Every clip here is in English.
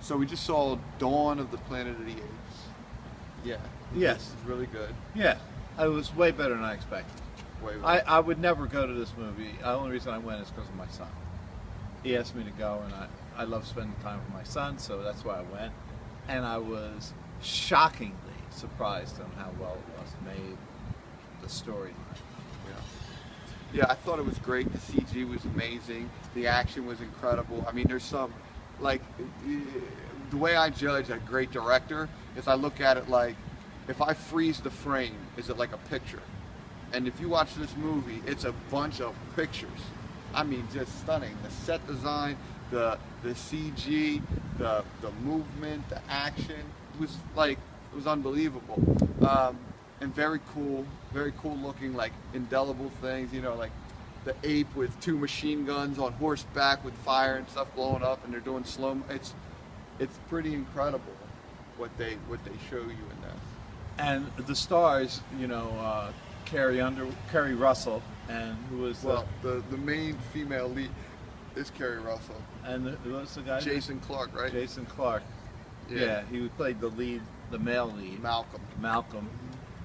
So we just saw Dawn of the Planet of the Apes. Yeah. Yes. It's really good. Yeah, it was way better than I expected. Way I would never go to this movie. The only reason I went is because of my son. He asked me to go, and I love spending time with my son, so that's why I went. And I was shockingly surprised on how well it was made, the storyline. Yeah, I thought it was great. The CG was amazing. The action was incredible. I mean, there's some, like, the way I judge a great director is I look at it like, if I freeze the frame, is it like a picture? And if you watch this movie, it's a bunch of pictures. I mean, just stunning. The set design, the CG, the movement, the action, it was unbelievable. And very cool looking, like indelible things, you know, like the ape with 2 machine guns on horseback with fire and stuff blowing up, and they're doing slow. It's pretty incredible what they show you in this. And the stars, you know, Kerry Russell, and who was the main female lead is Kerry Russell. And what's the guy? Jason Clarke, right? Jason Clarke. Yeah, he played the lead, the male lead. Malcolm.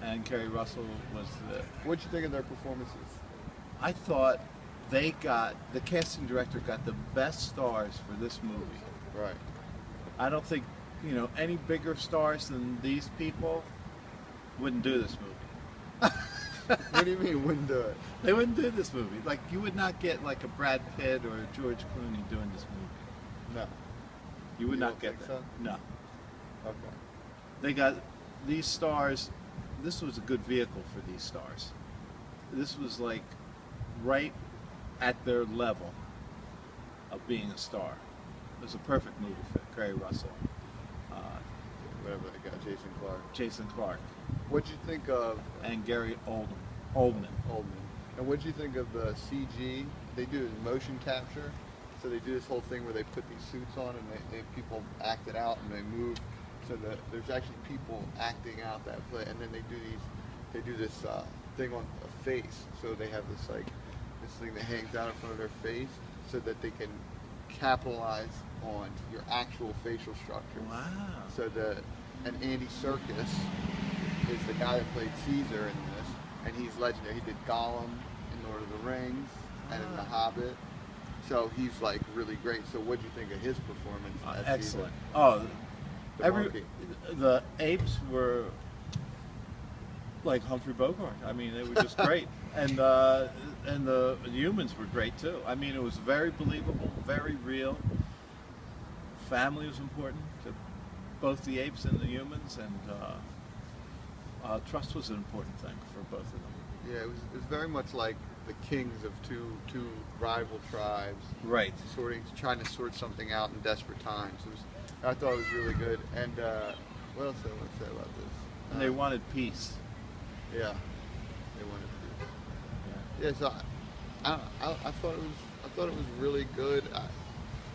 And Kerry Russell was the... What'd you think of their performances? I thought the casting director got the best stars for this movie. Right. I don't think, you know, any bigger stars than these people wouldn't do this movie. What do you mean wouldn't do it? They wouldn't do this movie. Like, you would not get like a Brad Pitt or a George Clooney doing this movie. No. You would You not don't get think that. so? No. Okay. They got these stars. This was a good vehicle for these stars. This was like right at their level of being a star. It was a perfect movie for Kerry Russell. Whatever they got, Jason Clarke. What'd you think of... And Gary Oldman. And what'd you think of the CG? They do motion capture. So they do this whole thing where they put these suits on and they have people act it out and they move. So that there's actually people acting out that play, and then they do this thing on a face. So they have this thing that hangs out in front of their face, so that they can capitalize on your actual facial structure. Wow. So and Andy Serkis is the guy that played Caesar in this, and he's legendary. He did Gollum in Lord of the Rings and in The Hobbit. So he's like really great. So what do you think of his performance? As Excellent. Caesar? Oh. The The apes were like Humphrey Bogart. I mean, they were just great, and the humans were great too. I mean, it was very believable, very real. Family was important to both the apes and the humans, and trust was an important thing for both of them. Yeah, it was very much like the kings of two rival tribes. Right. Trying to sort something out in desperate times. I thought it was really good. And what else do I want to say about this? And they wanted peace. Yeah, they wanted peace. Yeah, so I thought it was really good.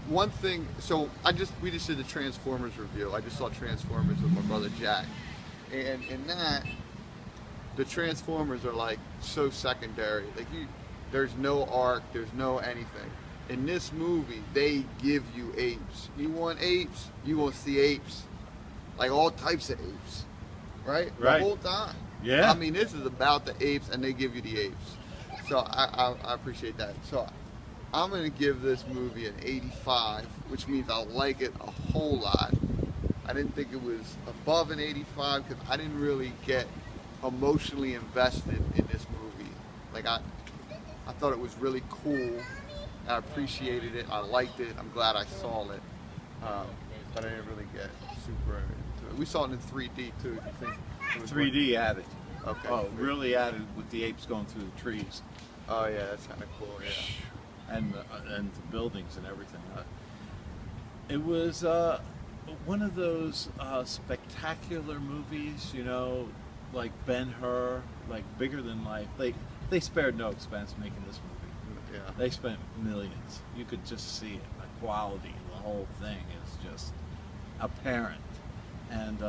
One thing, so we just did the Transformers review. I just saw Transformers with my brother Jack, and in that, the Transformers are like so secondary. Like there's no arc, there's no anything. In this movie, they give you apes. You want apes, you will see apes. Like all types of apes. Right? Right. The whole time. Yeah. I mean, this is about the apes, and they give you the apes. So I appreciate that. So I'm going to give this movie an 85, which means I like it a whole lot. I didn't think it was above an 85 because I didn't really get emotionally invested in this movie. Like I thought it was really cool. I appreciated it. I liked it. I'm glad I saw it. But I didn't really get super into it. We saw it in 3D too. Do you think? It was 3D added. Okay. Oh, really added with the apes going through the trees. Oh yeah, that's kind of cool. Yeah. And the buildings and everything. It was one of those spectacular movies, you know, like Ben-Hur, like bigger than life. They spared no expense making this movie. Yeah. They spent millions. You could just see it. The quality, the whole thing is just apparent. And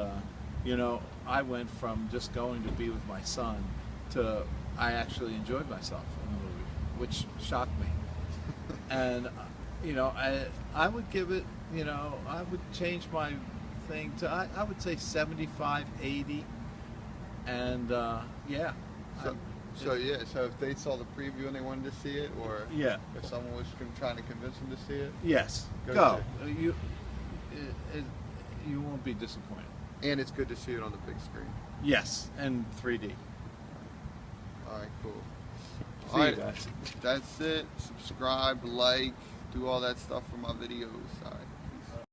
you know, I went from just going to be with my son to I actually enjoyed myself in the movie, which shocked me. And you know, I would give it, you know, I would change my thing to, I would say 75, 80. And yeah. So, so yeah, so if they saw the preview and they wanted to see it, or Yeah. if someone was trying to convince them to see it, Yes. Go Go. You won't be disappointed. and it's good to see it on the big screen. Yes, and 3D. All right, cool. See All you right, guys. that's it. Subscribe, like, do all that stuff for my videos. All right.